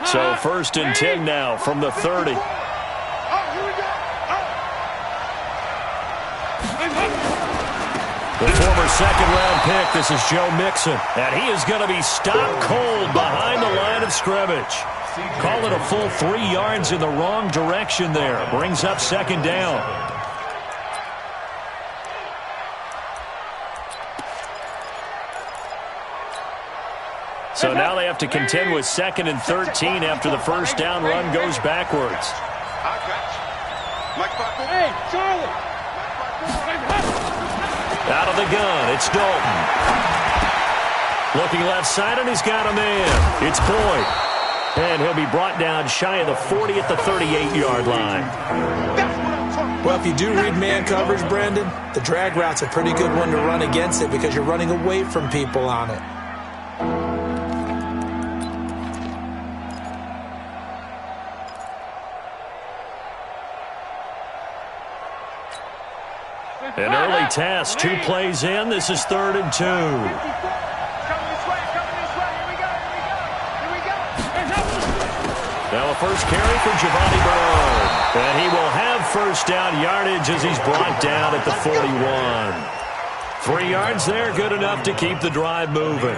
So 1st and 10 now from the 30. The former second-round pick, this is Joe Mixon. And he is going to be stopped cold behind the line of scrimmage. Call it a full 3 yards in the wrong direction there. Brings up 2nd down. So now they have to contend with 2nd and 13 after the first down run goes backwards. Hey, Charlie! Out of the gun, it's Dalton. Looking left side, and he's got a man. It's Boyd. And he'll be brought down shy of the 40 at the 38-yard line. Well, if you do read man coverage, Brandon, the drag route's a pretty good one to run against it because you're running away from people on it. An early task, 2 plays in. This is 3rd and 2. Now a first carry for Giovanni Bernard. And he will have first down yardage as he's brought down at the 41. 3 yards there, good enough to keep the drive moving.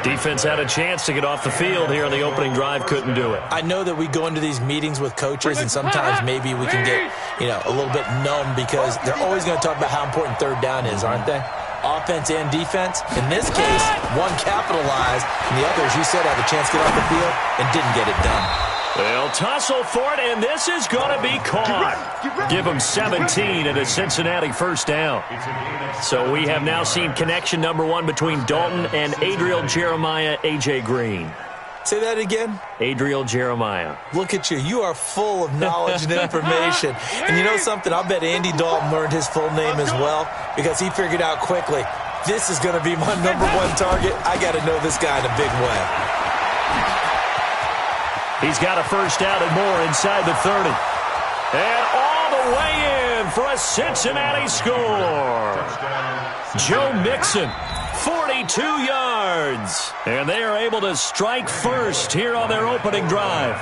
Defense had a chance to get off the field here on the opening drive, couldn't do it. I know that we go into these meetings with coaches, and sometimes maybe we can get, a little bit numb because they're always going to talk about how important 3rd down is, aren't they? Offense and defense. In this case, one capitalized, and the other, as you said, had a chance to get off the field and didn't get it done. They'll tussle for it, and this is going to be caught. Give them 17 and a Cincinnati first down. So we have now seen connection number 1 between Dalton and Adriel Jeremiah, A.J. Green. Say that again? Adriel Jeremiah. Look at you. You are full of knowledge and information. And you know something? I'll bet Andy Dalton learned his full name as well because he figured out quickly, this is going to be my number 1 target. I got to know this guy in a big way. He's got a first down and more inside the 30. And all the way in for a Cincinnati score. Joe Mixon, 42 yards. And they are able to strike first here on their opening drive.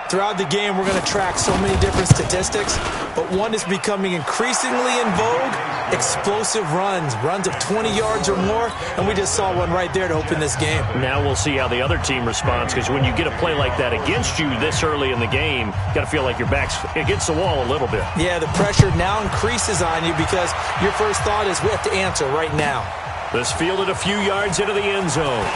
Throughout the game, we're going to track so many different statistics, but one is becoming increasingly in vogue, explosive runs of 20 yards or more, and we just saw one right there to open this game. Now we'll see how the other team responds, because when you get a play like that against you this early in the game, you got to feel like your back's against the wall a little bit. Yeah, the pressure now increases on you because your first thought is we have to answer right now. This fielded a few yards into the end zone.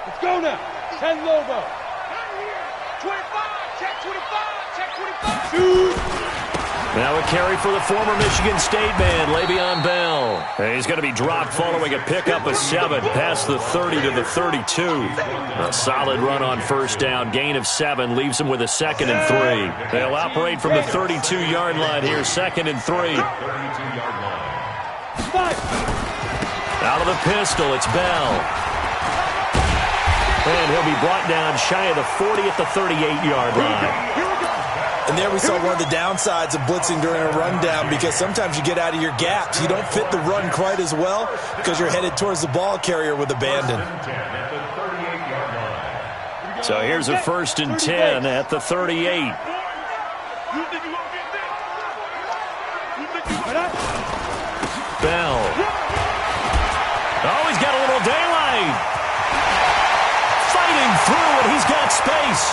Let's go now. 10 Lobo. 25. Check 25. Check 25. Shoot. Now a carry for the former Michigan State man, Le'Veon Bell. And he's going to be dropped following a pickup of 7 past the 30 to the 32. A solid run on first down. Gain of 7 leaves him with a 2nd and 3. They'll operate from the 32-yard line here, 2nd and 3. Out of the pistol, it's Bell. And he'll be brought down shy of the 40 at the 38-yard line. And there we saw one of the downsides of blitzing during a rundown because sometimes you get out of your gaps. You don't fit the run quite as well because you're headed towards the ball carrier with abandon. So here's a 1st and 10 at the 38. Bell. Oh, he's got a little daylight. Fighting through, and he's got space.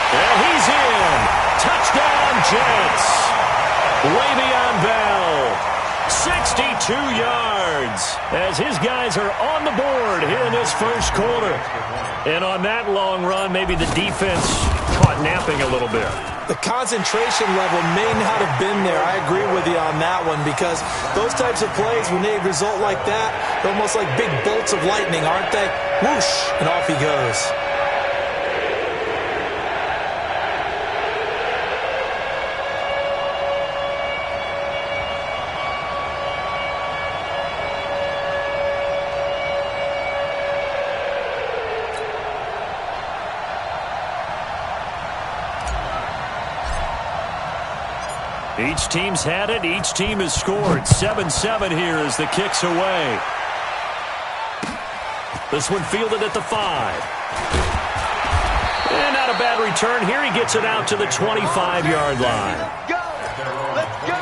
And he's in. Touchdown, Jets. Le'Veon Bell, 62 yards, as his guys are on the board here in this first quarter. And on that long run, maybe the defense caught napping a little bit. The concentration level may not have been there. I agree with you on that one because those types of plays, when they result like that, they're almost like big bolts of lightning, aren't they? Whoosh, and off he goes. Each team's had it. Each team has scored. 7-7 here as the kick's away. This one fielded at the 5. And not a bad return here. He gets it out to the 25-yard line. Let's go! Let's go!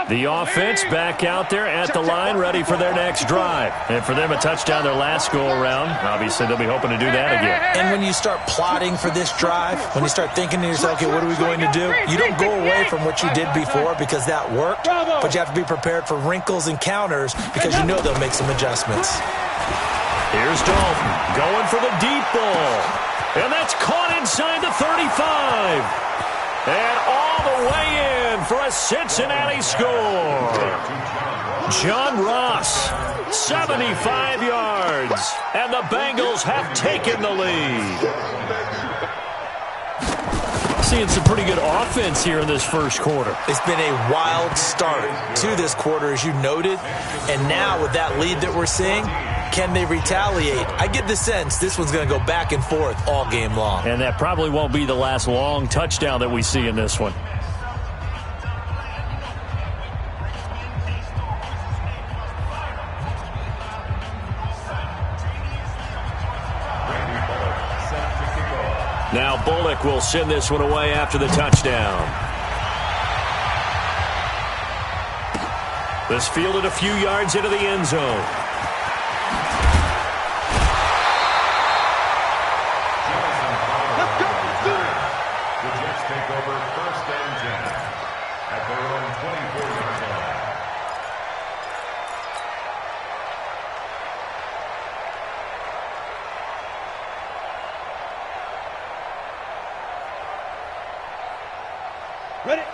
The offense back out there at the line, ready for their next drive. And for them, a touchdown their last go-around. Obviously, they'll be hoping to do that again. And when you start plotting for this drive, when you start thinking to yourself, okay, what are we going to do? You don't go away from what you did before because that worked, but you have to be prepared for wrinkles and counters because you know they'll make some adjustments. Here's Dalton going for the deep ball. And that's caught inside the 35. And all the way in for a Cincinnati score. John Ross, 75 yards. And the Bengals have taken the lead. Seeing some pretty good offense here in this first quarter. It's been a wild start to this quarter, as you noted. And now with that lead that we're seeing, can they retaliate? I get the sense this one's going to go back and forth all game long. And that probably won't be the last long touchdown that we see in this one. Now Bullock will send this one away after the touchdown. This fielded a few yards into the end zone.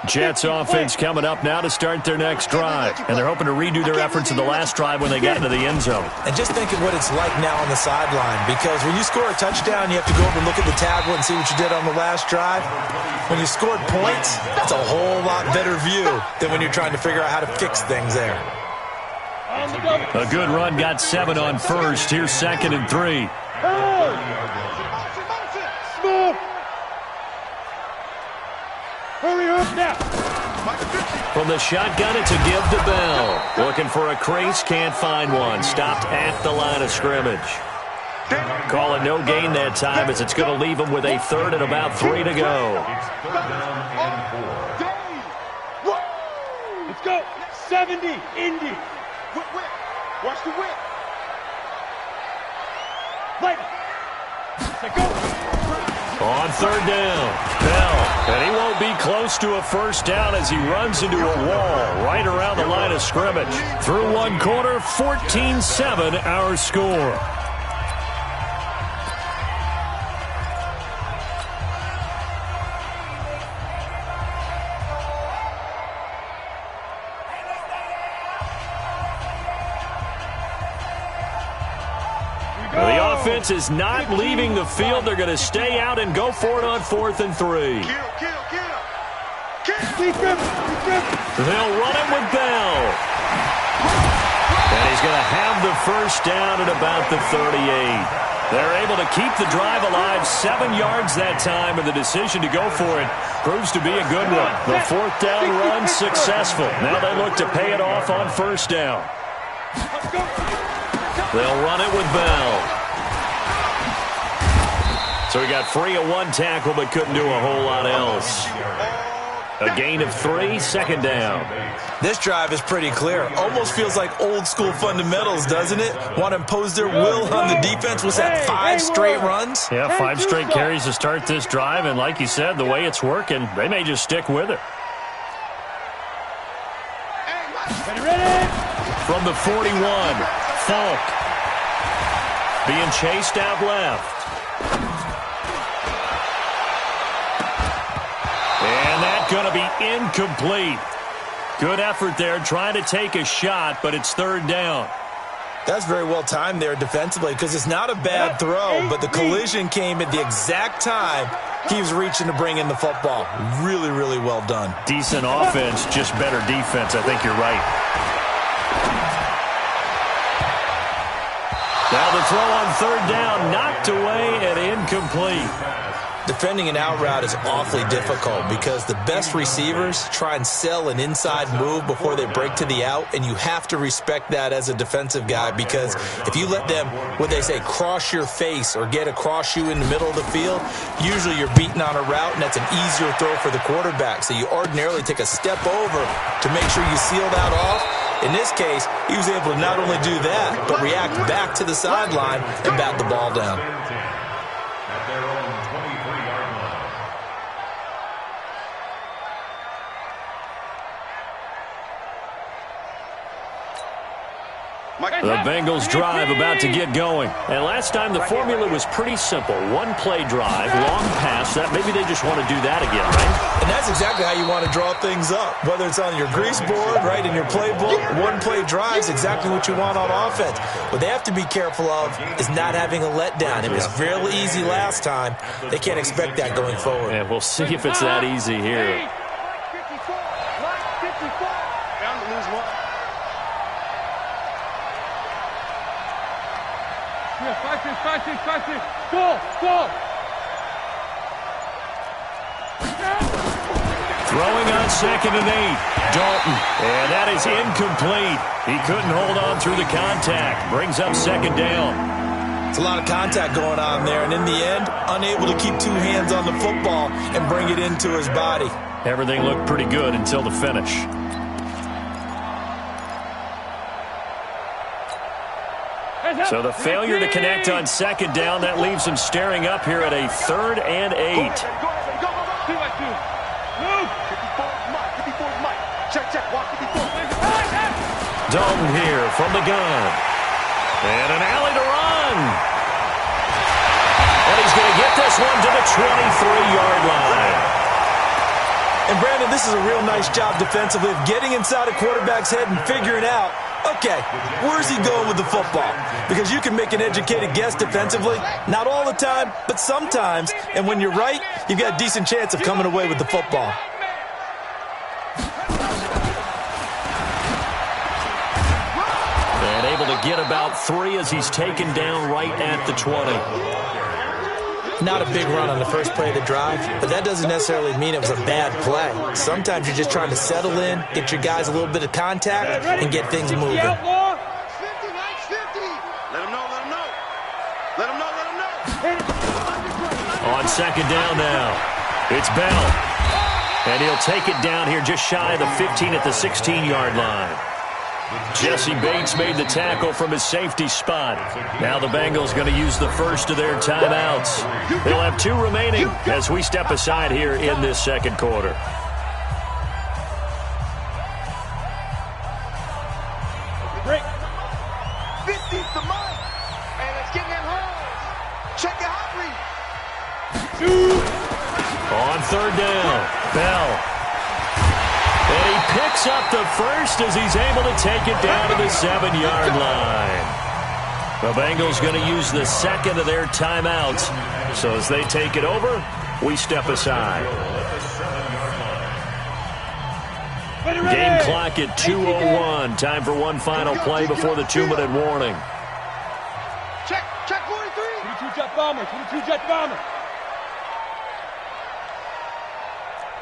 Jets offense coming up now to start their next drive. And they're hoping to redo their efforts in the last drive when they got into the end zone. And just think of what it's like now on the sideline, because when you score a touchdown, you have to go over and look at the tablet and see what you did on the last drive. When you scored points, that's a whole lot better view than when you're trying to figure out how to fix things there. A good run, got 7 on first. Here's 2nd and 3. Hurry up now! From the shotgun, it's a give to Bell. Looking for a crease, can't find one. Stopped at the line of scrimmage. Call it no gain that time as it's going to leave him with a 3rd and about 3 to go. Let's go! 70, Indy! Whip. Watch the whip! Light it! Let's go! On 3rd down, Bell, and he won't be close to a first down as he runs into a wall right around the line of scrimmage. Through one quarter, 14-7 our score. The offense is not leaving the field. They're going to stay out and go for it on 4th and 3. They'll run it with Bell. And he's going to have the first down at about the 38. They're able to keep the drive alive, 7 yards that time, and the decision to go for it proves to be a good one. The 4th down run successful. Now they look to pay it off on 1st down. They'll run it with Bell. So he got free of 1 tackle but couldn't do a whole lot else. A gain of 3, 2nd down. This drive is pretty clear. Almost feels like old school fundamentals, doesn't it? Want to impose their will on the defense. Was that 5 straight runs? Yeah, 5 straight carries to start this drive. And like you said, the way it's working, they may just stick with it. From the 41, Falk. Being chased out left. And that's going to be incomplete. Good effort there, trying to take a shot, but it's 3rd down. That's very well timed there defensively, because it's not a bad throw, but the collision came at the exact time he was reaching to bring in the football. Really, really well done. Decent offense, just better defense. I think you're right. Now the throw on third down, knocked away and incomplete. Defending an out route is awfully difficult because the best receivers try and sell an inside move before they break to the out, and you have to respect that as a defensive guy because if you let them, what they say, cross your face or get across you in the middle of the field, usually you're beaten on a route, and that's an easier throw for the quarterback. So you ordinarily take a step over to make sure you seal that off. In this case, he was able to not only do that, but react back to the sideline and bat the ball down. The Bengals drive about to get going. And last time the formula was pretty simple. One play drive, long pass. That maybe they just want to do that again, right? And that's exactly how you want to draw things up. Whether it's on your grease board, right, in your playbook, one play drive is exactly what you want on offense. What they have to be careful of is not having a letdown. It was fairly easy last time. They can't expect that going forward. And we'll see if it's that easy here. Go! Throwing on 2nd and 8. Dalton. And that is incomplete. He couldn't hold on through the contact. Brings up 2nd down. It's a lot of contact going on there, and in the end, unable to keep two hands on the football and bring it into his body. Everything looked pretty good until the finish. So the failure to connect on 2nd down, that leaves him staring up here at a 3rd and 8. Dalton here from the gun. And an alley to run. And he's going to get this one to the 23-yard line. And, Brandon, this is a real nice job defensively of getting inside a quarterback's head and figuring out, okay, where's he going with the football? Because you can make an educated guess defensively. Not all the time, but sometimes. And when you're right, you've got a decent chance of coming away with the football. And able to get about 3 as he's taken down right at the 20. Not a big run on the first play of the drive, but that doesn't necessarily mean it was a bad play. Sometimes you're just trying to settle in, get your guys a little bit of contact, and get things moving. Let him know. On 2nd down now, it's Bell. And he'll take it down here just shy of the 15 at the 16-yard line. Jesse Bates made the tackle from his safety spot. Now the Bengals going to use the first of their timeouts. They'll have 2 remaining as we step aside here in this 2nd quarter. Break. 50's the mark. And let's get in holes. Check your hot read. On 3rd down, Bell. And he picks up the first as he's able to take it down to the 7-yard line. The Bengals going to use the 2nd of their timeouts. So as they take it over, we step aside. Game clock at 2:01. Time for one final play before the 2-minute warning. Check 43. 22 jet bomber. 22 jet bomber.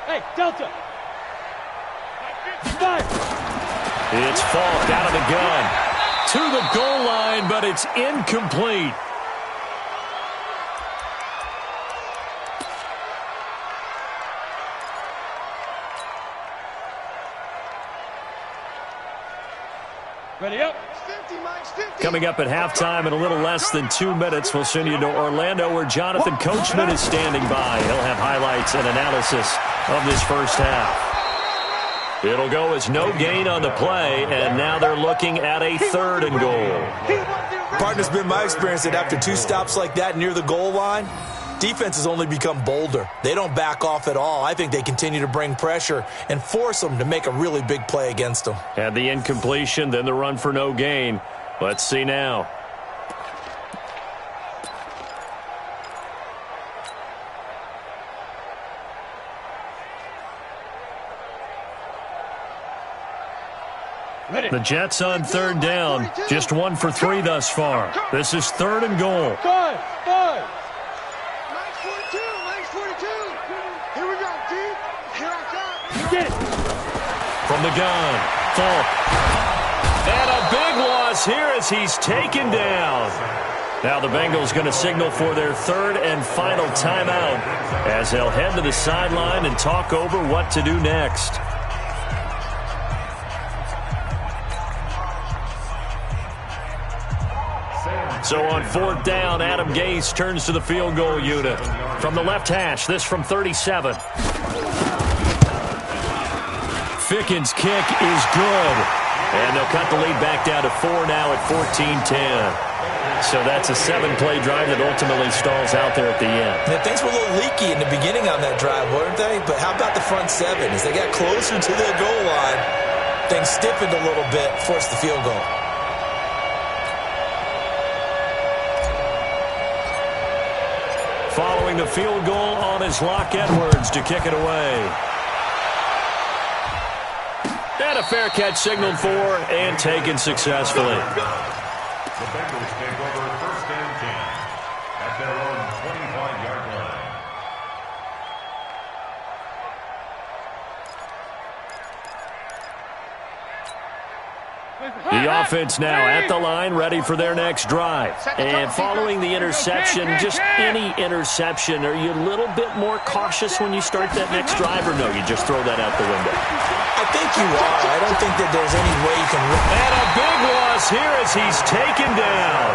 Hey, Delta. It's Falk out of the gun. To the goal line, but it's incomplete. Ready up. Coming up at halftime in a little less than 2 minutes, we'll send you to Orlando where Jonathan Coachman is standing by. He'll have highlights and analysis of this first half. It'll go as no gain on the play, and now they're looking at a 3rd and goal. Partner's been my experience that after 2 stops like that near the goal line, defenses only become bolder. They don't back off at all. I think they continue to bring pressure and force them to make a really big play against them. And the incompletion, then the run for no gain. Let's see now. The Jets on third down. Just 1 for 3 thus far. This is 3rd and goal. Five. Nice 42. Here we go, D. Here I come. Get it. From the gun. Falk. And a big loss here as he's taken down. Now the Bengals going to signal for their 3rd and final timeout as they'll head to the sideline and talk over what to do next. So on 4th down, Adam Gase turns to the field goal unit. From the left hash, this from 37. Fickens' kick is good. And they'll cut the lead back down to 4 now at 14-10. So that's a 7-play drive that ultimately stalls out there at the end. Yeah, things were a little leaky in the beginning on that drive, weren't they? But how about the front 7? As they got closer to the goal line, things stiffened a little bit, forced the field goal. Following the field goal on is Locke Edwards to kick it away. And a fair catch signaled for and taken successfully. The Bengals take over 1st and 10 at their own 25-yard line. The offense now at the line, ready for their next drive. And following the interception, just any interception, are you a little bit more cautious when you start that next drive, or no, you just throw that out the window? I think you are. I don't think that there's any way you can... And a big loss here as he's taken down.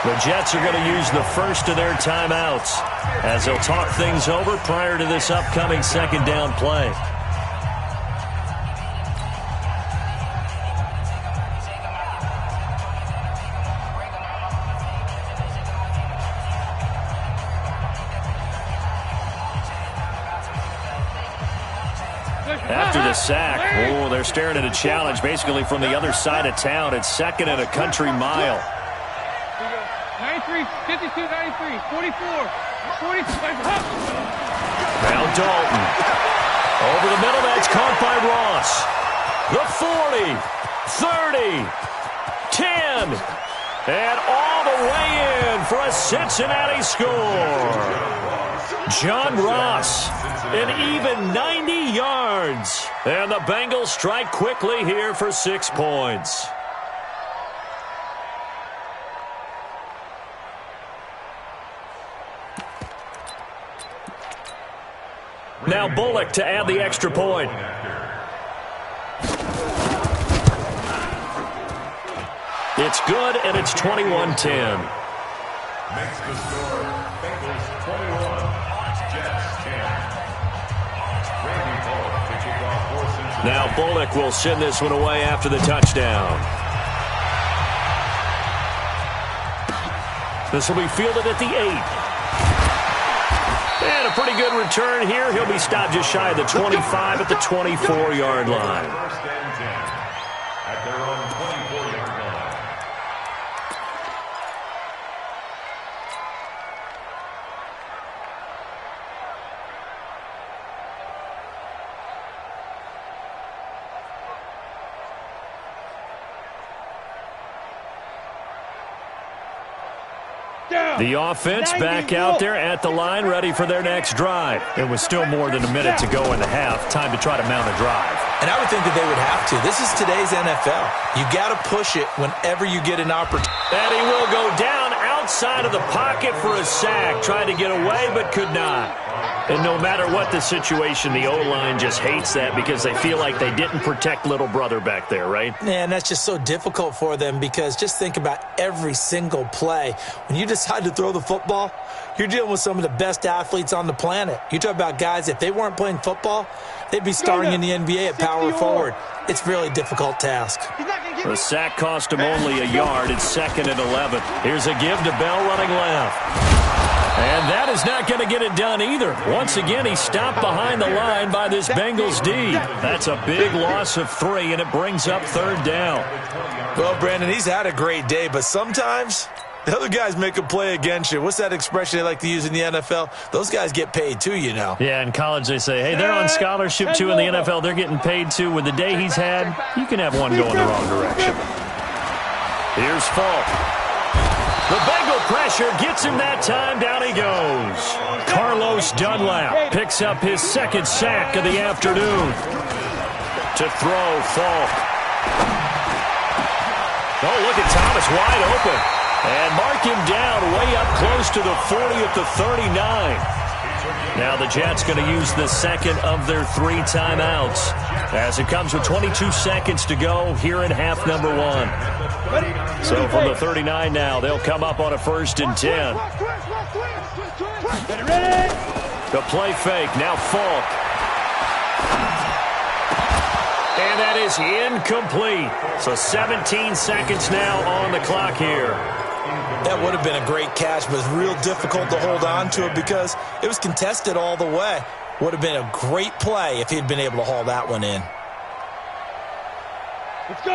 The Jets are going to use the first of their timeouts as they'll talk things over prior to this upcoming 2nd down play. After the sack, they're staring at a challenge basically from the other side of town. It's 2nd and a country mile. 93, 52, 93, 44, 45. Now Dalton. Over the middle, that's caught by Ross. The 40, 30, 10, and all the way in for a Cincinnati score. John Ross, an even 90 yards. And the Bengals strike quickly here for 6 points. Now Bullock to add the extra point. It's good, and it's 21-10. Makes the score Bengals 21, Jets 10. Randy Bullock to kick off for Cincinnati. Now Bullock will send this one away after the touchdown. This will be fielded at the 8. And a pretty good return here. He'll be stopped just shy of the 25 at the 24-yard line. 1st and 10 at their own 24-yard line. The offense back out there at the line, ready for their next drive. It was still more than a minute to go in the half. Time to try to mount a drive. And I would think that they would have to. This is today's NFL. You got to push it whenever you get an opportunity. And he will go down outside of the pocket for a sack. Tried to get away, but could not. And no matter what the situation, the O-line just hates that because they feel like they didn't protect little brother back there, right? Man, that's just so difficult for them because just think about every single play. When you decide to throw the football, you're dealing with some of the best athletes on the planet. You talk about guys, if they weren't playing football, they'd be starting in the NBA at power forward. It's a really difficult task. The sack cost him only a yard. It's 2nd and 11. Here's a give to Bell running left. And that is not going to get it done either. Once again, he's stopped behind the line by this Bengals D. That's a big loss of 3, and it brings up 3rd down. Well, Brandon, he's had a great day, but sometimes The other guys make a play against you. What's that expression they like to use in the NFL? Those guys get paid too, you know. Yeah, in college they say, hey, they're on scholarship too. In the NFL, they're getting paid too. With the day he's had, you can have one go in the wrong direction. Here's Falk. The Bengal pressure gets him that time. Down he goes. Carlos Dunlap picks up his second sack of the afternoon. To throw, Falk. Oh, look at Thomas wide open. And mark him down way up close to the 40 at the 39. Now the Jets going to use the second of their 3 timeouts as it comes with 22 seconds to go here in half number 1. So from the 39 now, they'll come up on a 1st and 10. The play fake, now Falk. And that is incomplete. So 17 seconds now on the clock here. That would have been a great catch, but it's real difficult to hold on to it because it was contested all the way. Would have been a great play if he'd been able to haul that one in.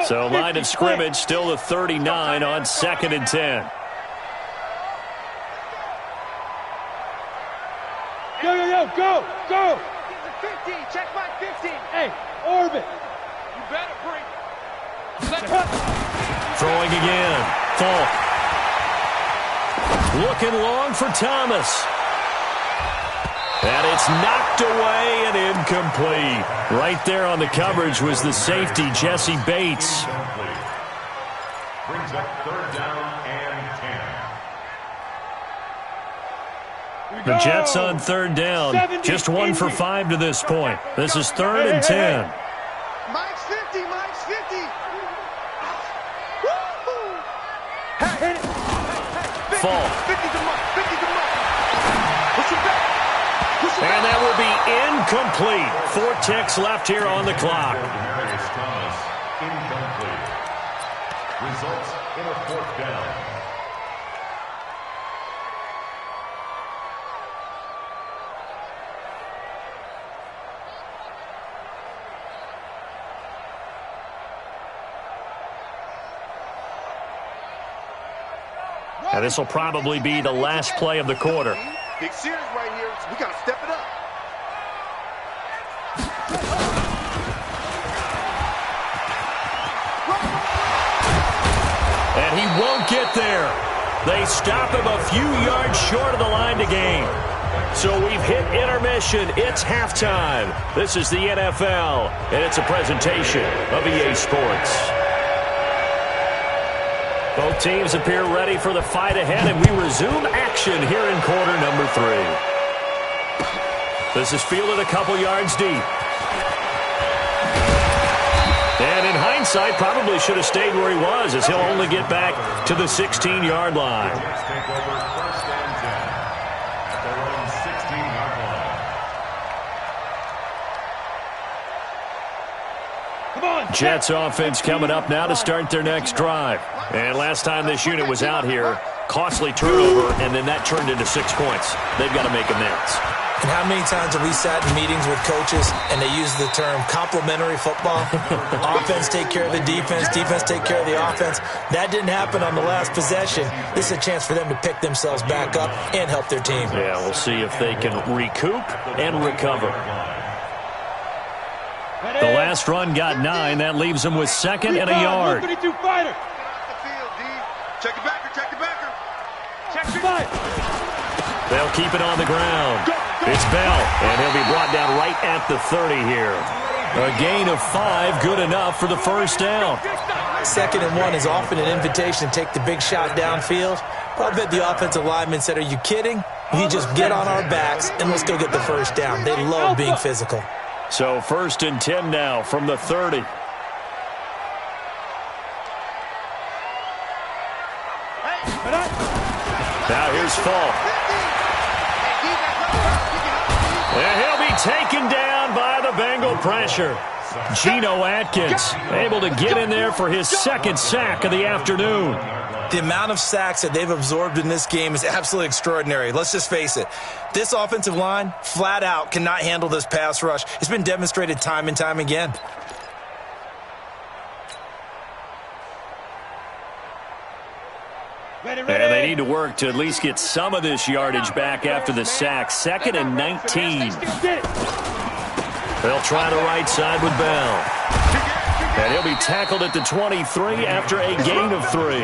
So line of scrimmage, still the 39 on 2nd and 10. Go! 50, check my 50. Hey, orbit. You better bring. Throwing again. Falk. Looking long for Thomas. And it's knocked away and incomplete. Right there on the coverage was the safety, Jesse Bates. Brings up 3rd down and 10. The Jets on 3rd down. Just 1 for 5 to this point. This is 3rd and 10. Mike's 50, Mike's 50. Woo! Hit it. Falk. 50 to Mike, 50 to Mike. Push it back. And that will be incomplete. 4 ticks left here on the clock. Demarius Thomas, incomplete. Results in a 4th down. And this will probably be the last play of the quarter. Big series right here. We got to step it up. And he won't get there. They stop him a few yards short of the line to gain. So we've hit intermission. It's halftime. This is the NFL, and it's a presentation of EA Sports. Both teams appear ready for the fight ahead, and we resume action here in quarter number 3. This is fielded a couple yards deep. And in hindsight, probably should have stayed where he was, as he'll only get back to the 16-yard line. Jets take over 1st and 10 at their own 16-yard line. Come on. Jets offense coming up now to start their next drive. And last time this unit was out here, costly turnover, and then that turned into 6 points. They've got to make amends. And how many times have we sat in meetings with coaches and they use the term complementary football? Offense take care of the defense, defense take care of the offense. That didn't happen on the last possession. This is a chance for them to pick themselves back up and help their team. Yeah, we'll see if they can recoup and recover. The last run got 9. That leaves them with 2nd and a yard. 52 fighter. Check it backer, check it backer. Check the fight. They'll keep it on the ground. It's Bell, and he'll be brought down right at the 30 here. A gain of 5, good enough for the 1st down. 2nd and 1 is often an invitation to take the big shot downfield. But I bet the offensive lineman said, are you kidding? We just get on our backs and let's go get the 1st down. They love being physical. So 1st and 10 now from the 30. Now here's Falk. And he'll be taken down by the Bengal pressure. Geno Atkins able to get in there for his 2nd sack of the afternoon. The amount of sacks that they've absorbed in this game is absolutely extraordinary. Let's just face it. This offensive line, flat out, cannot handle this pass rush. It's been demonstrated time and time again. And they need to work to at least get some of this yardage back after the sack. 2nd and 19. They'll try the right side with Bell. And he'll be tackled at the 23 after a gain of 3.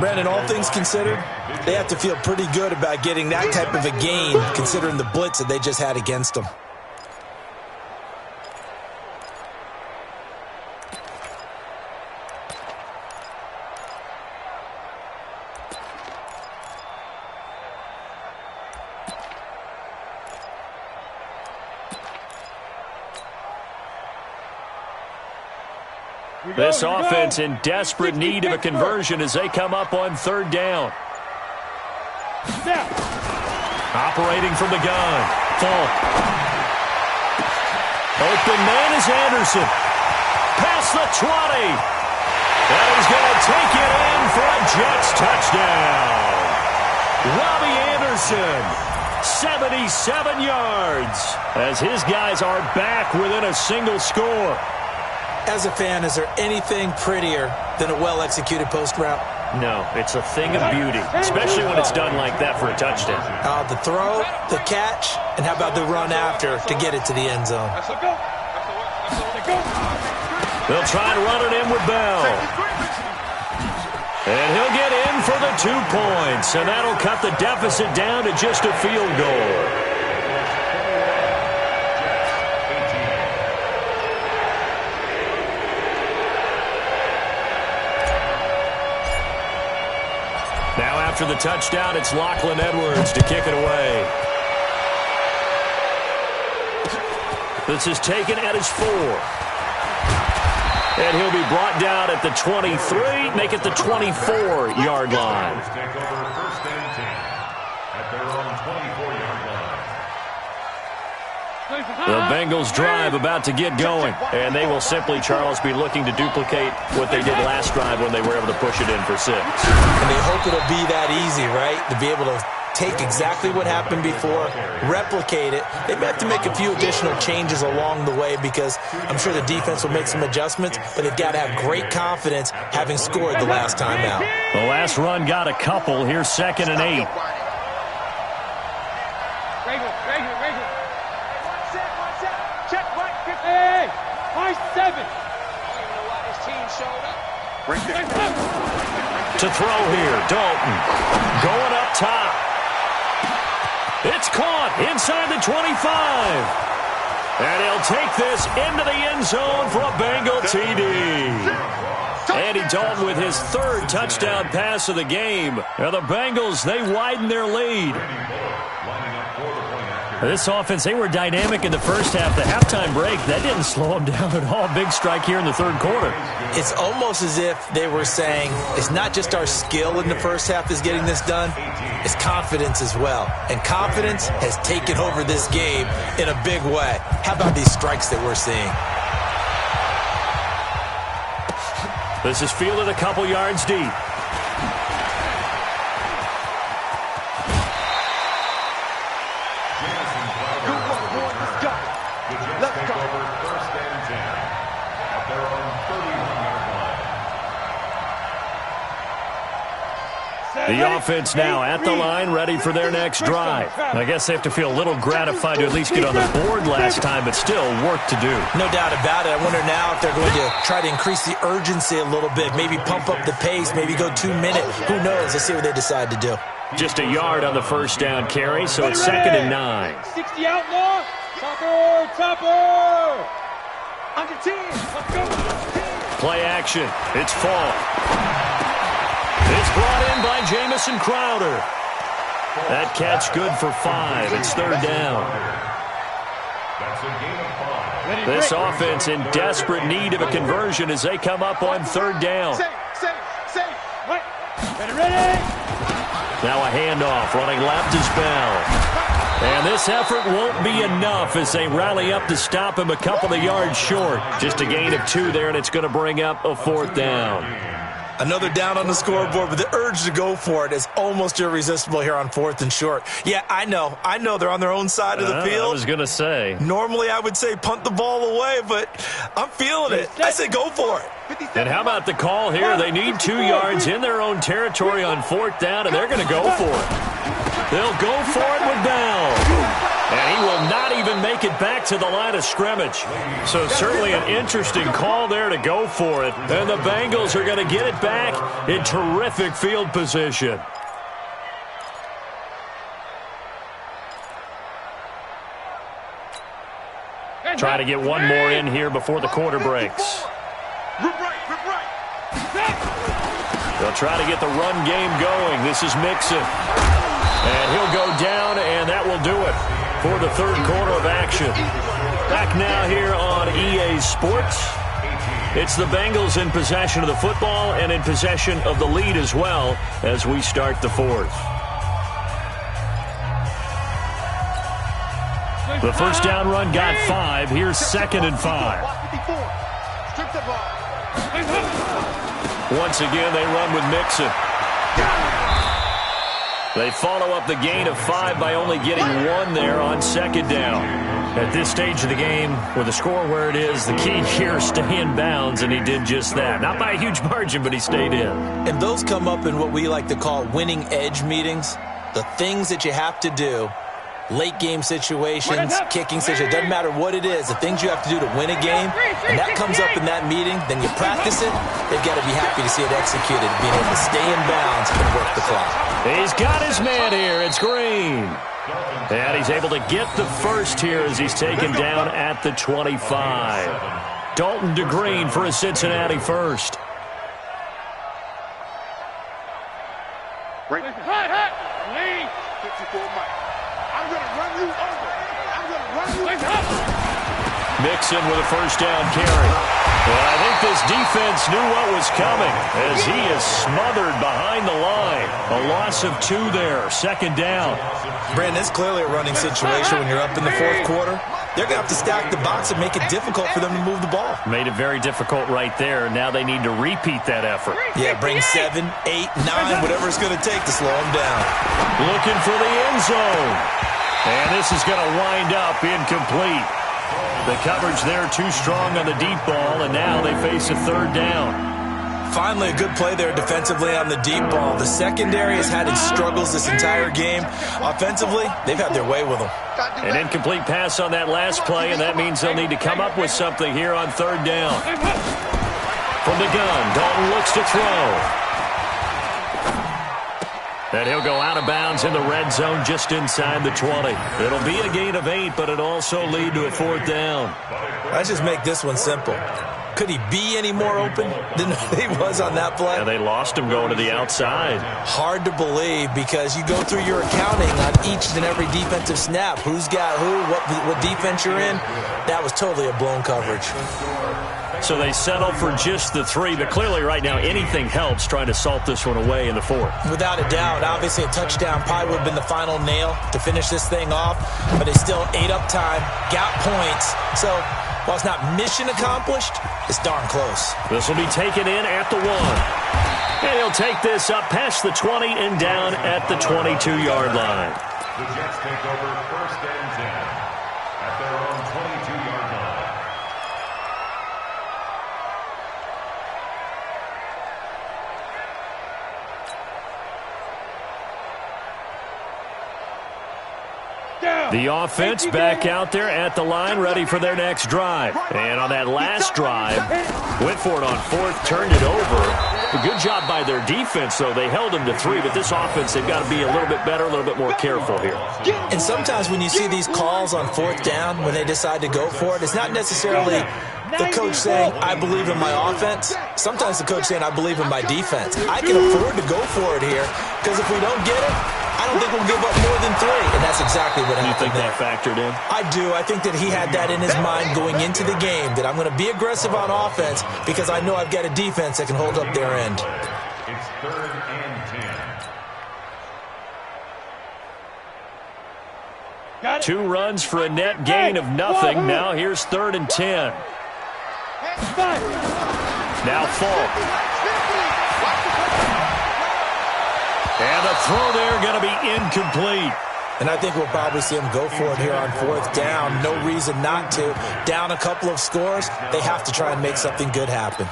Brandon, all things considered, they have to feel pretty good about getting that type of a gain considering the blitz that they just had against them. This offense in desperate need of a conversion as they come up on 3rd down. Operating from the gun. Falk. Open man is Anderson. Past the 20. And he's going to take it in for a Jets touchdown. Robbie Anderson, 77 yards, as his guys are back within a single score. As a fan, is there anything prettier than a well-executed post route? No, it's a thing of beauty, especially when it's done like that for a touchdown. The throw, the catch, and how about the run after to get it to the end zone? They'll try to run it in with Bell. And he'll get in for the 2 points, and that'll cut the deficit down to just a field goal. Now after the touchdown, it's Lachlan Edwards to kick it away. This is taken at his 4. And he'll be brought down at the 23, make it the 24-yard line. Take over 1st and 10 at their own 24-yard line. The Bengals drive about to get going, and they will simply, Charles, be looking to duplicate what they did last drive when they were able to push it in for 6. And they hope it'll be that easy, right? To be able to take exactly what happened before, replicate it. They may have to make a few additional changes along the way because I'm sure the defense will make some adjustments, but they've got to have great confidence having scored the last time out. The last run got a couple. Here's 2nd and 8. Hey, 7. To throw here, Dalton. Going up top. It's caught inside the 25. And he'll take this into the end zone for a Bengal TD. Andy Dalton with his 3rd touchdown pass of the game. Now the Bengals, they widen their lead. This offense, they were dynamic in the first half. The halftime break, that didn't slow them down at all. Big strike here in the 3rd quarter. It's almost as if they were saying, it's not just our skill in the first half that's getting this done, it's confidence as well. And confidence has taken over this game in a big way. How about these strikes that we're seeing? This is fielded a couple yards deep. The offense now at the line, ready for their next drive. I guess they have to feel a little gratified to at least get on the board last time, but still work to do. No doubt about it. I wonder now if they're going to try to increase the urgency a little bit, maybe pump up the pace, maybe go 2 minute. Who knows? Let's see what they decide to do. Just a yard on the 1st down carry, so it's 2nd and 9. 60 outlaw. Chopper. Under 10. Let's go. Play action. It's Falk. It's brought in by Jamison Crowder. That catch good for 5. It's 3rd down. That's a gain of 5. This offense in desperate need of a conversion as they come up on 3rd down. Ready. Now a handoff. Running left is Bell. And this effort won't be enough as they rally up to stop him a couple of yards short. Just a gain of 2 there, and it's going to bring up a 4th down. Another down on the scoreboard, but the urge to go for it is almost irresistible here on 4th and short. Yeah, I know they're on their own side of the field. I was going to say. Normally I would say punt the ball away, but I'm feeling it. I say go for it. And how about the call here? They need 2 yards in their own territory on 4th down, and they're going to go for it. They'll go for it with Bell. And he will not even make it back to the line of scrimmage. So certainly an interesting call there to go for it. And the Bengals are going to get it back in terrific field position. Try to get one more in here before the quarter breaks. They'll try to get the run game going. This is Mixon. And he'll go down, and that will do it for the third quarter of action. Back now here on EA Sports. It's the Bengals in possession of the football and in possession of the lead as well as we start the fourth. The first down run got 5. Here's 2nd and 5. Once again, they run with Mixon. They follow up the gain of 5 by only getting 1 there on 2nd down. At this stage of the game, with the score where it is, the key here is stay in bounds, and he did just that. Not by a huge margin, but he stayed in. And those come up in what we like to call winning edge meetings. The things that you have to do, late game situations, kicking situations, doesn't matter what it is, the things you have to do to win a game, and that comes up in that meeting, then you practice it, they've got to be happy to see it executed, being able to stay in bounds and work the clock. He's got his man here. It's Green. And he's able to get the first here as he's taken down at the 25. Dalton to Green for a Cincinnati first. Right. 54 Mike. I'm going to run you over. I'm going to run you over. Mixon with a first down carry. Well, I think this defense knew what was coming as he is smothered behind the line. A loss of 2 there, 2nd down. Brandon, it's clearly a running situation when you're up in the 4th quarter. They're going to have to stack the box and make it difficult for them to move the ball. Made it very difficult right there. Now they need to repeat that effort. Yeah, bring 7, 8, 9, whatever it's going to take to slow them down. Looking for the end zone. And this is going to wind up incomplete. The coverage there too strong on the deep ball, and now they face a 3rd down. Finally, a good play there defensively on the deep ball. The secondary has had its struggles this entire game. Offensively, they've had their way with them. An incomplete pass on that last play, and that means they'll need to come up with something here on 3rd down. From the gun, Dalton looks to throw. And he'll go out of bounds in the red zone just inside the 20. It'll be a gain of 8, but it'll also lead to a 4th down. Let's just make this one simple. Could he be any more open than he was on that play? And they lost him going to the outside. Hard to believe because you go through your accounting on each and every defensive snap. Who's got who, what defense you're in. That was totally a blown coverage. So they settle for just the 3, but clearly right now anything helps trying to salt this one away in the 4th. Without a doubt, obviously a touchdown probably would have been the final nail to finish this thing off, but they still ate up time, got points. So while it's not mission accomplished, it's darn close. This will be taken in at the 1. And he'll take this up past the 20 and down at the 22-yard line. The Jets take over 1st and 10 at their own 22-yard line. The offense back out there at the line, ready for their next drive. And on that last drive, went for it on 4th, turned it over. A good job by their defense, though. They held them to 3, but this offense, they've got to be a little bit better, a little bit more careful here. And sometimes when you see these calls on 4th down, when they decide to go for it, it's not necessarily the coach saying, I believe in my offense. Sometimes the coach saying, I believe in my defense. I can afford to go for it here, because if we don't get it, I don't think we'll give up more than 3, and that's exactly what happened. You think that factored in? I do. I think that he had that in his mind going into the game, that I'm going to be aggressive on offense because I know I've got a defense that can hold up their end. It's 3rd and 10. 2 runs for a net gain of nothing. Now here's 3rd and 10. Now Falk. And the throw there going to be incomplete. And I think we'll probably see them go for it here on 4th down. No reason not to. Down a couple of scores, they have to try and make something good happen.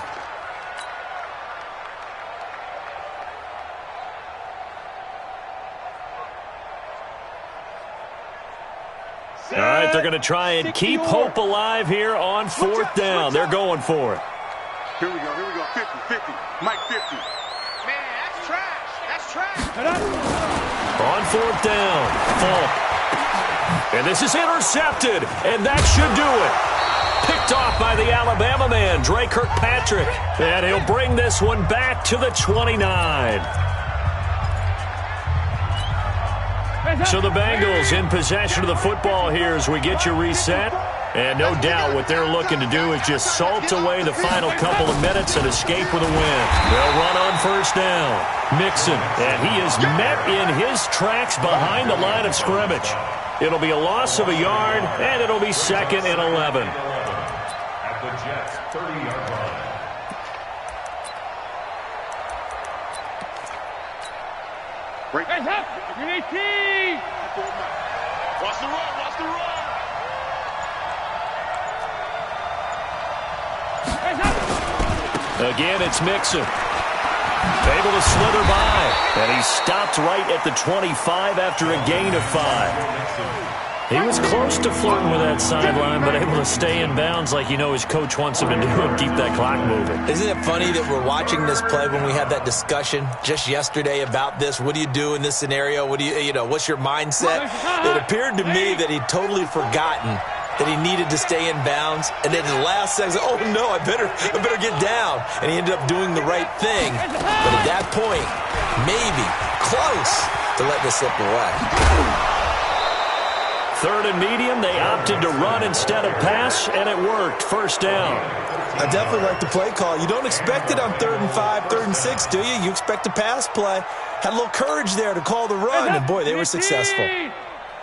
All right, they're going to try and keep hope alive here on 4th down. They're going for it. Here we go, 50-50. Mike 50. Man, that's trash. That's trash. On 4th down, Falk. And this is intercepted, and that should do it. Picked off by the Alabama man, Dre Kirkpatrick. And he'll bring this one back to the 29. So the Bengals in possession of the football here as we get you reset. And no doubt what they're looking to do is just salt away the final couple of minutes and escape with a win. They'll run on 1st down. Mixon, and he is met in his tracks behind the line of scrimmage. It'll be a loss of a yard, and it'll be 2nd and 11. At the Jets' 30-yard line. Guys up! You're 18! Watch the run, watch the run. Guys up! Again, it's Mixon. Able to slither by, and he stopped right at the 25 after a gain of 5. He was close to flirting with that sideline, but able to stay in bounds like you know his coach wants him to do and keep that clock moving. Isn't it funny that we're watching this play when we had that discussion just yesterday about this? What do you do in this scenario? What do you know, what's your mindset? It appeared to me that he'd totally forgotten that he needed to stay in bounds, and then in the last second, oh no, I better get down. And he ended up doing the right thing. But at that point, maybe close to letting it slip away. 3rd and medium, they opted to run instead of pass, and it worked. 1st down. I definitely like the play call. You don't expect it on 3rd and 5, 3rd and 6, do you? You expect a pass play. Had a little courage there to call the run, and boy, they were successful.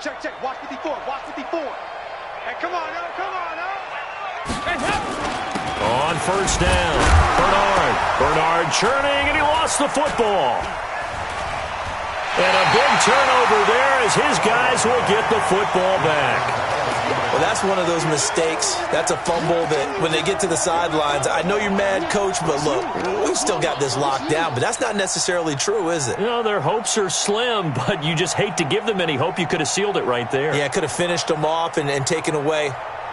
Check, watch 54, watch 54. Hey, come on, no, come on, no. On 1st down, Bernard churning, and he lost the football. And a big turnover there as his guys will get the football back. Well, that's one of those mistakes. That's a fumble that when they get to the sidelines, I know you're mad, Coach, but look, we've still got this locked down. But that's not necessarily true, is it? You know, their hopes are slim, but you just hate to give them any hope. You could have sealed it right there. Yeah, could have finished them off and taken away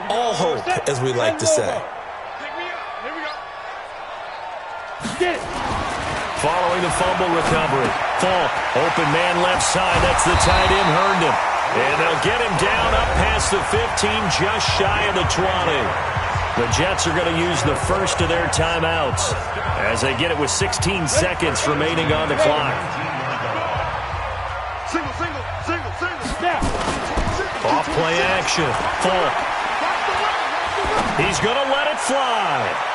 all hope, as we like to say. Here we go. Get it! Following the fumble recovery. Falk, open man left side. That's the tight end, Herndon. And they'll get him down up past the 15, just shy of the 20. The Jets are going to use the first of their timeouts as they get it with 16 seconds remaining on the clock. Single. Off play action. Falk. He's going to let it fly.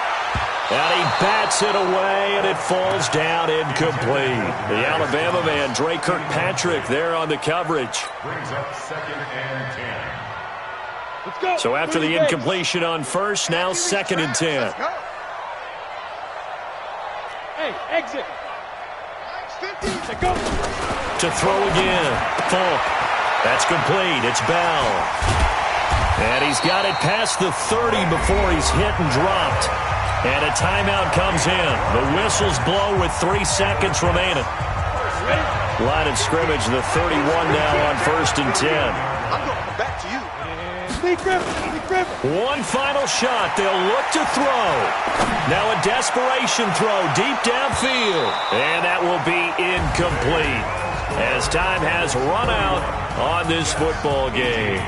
And he bats it away, and it falls down incomplete. The Alabama man, Dre Kirkpatrick, there on the coverage. Brings up 2nd and 10. Let's go! So after the incompletion on 1st, now 2nd and 10. Let's go. Hey, exit! 50. Let's go! To throw again. Falk. That's complete. It's Bell. And he's got it past the 30 before he's hit and dropped. And a timeout comes in. The whistles blow with 3 seconds remaining. Line of scrimmage, the 31 now on 1st and 10. I'm going back to you. Lee Griffin! One final shot. They'll look to throw. Now a desperation throw deep downfield. And that will be incomplete as time has run out on this football game.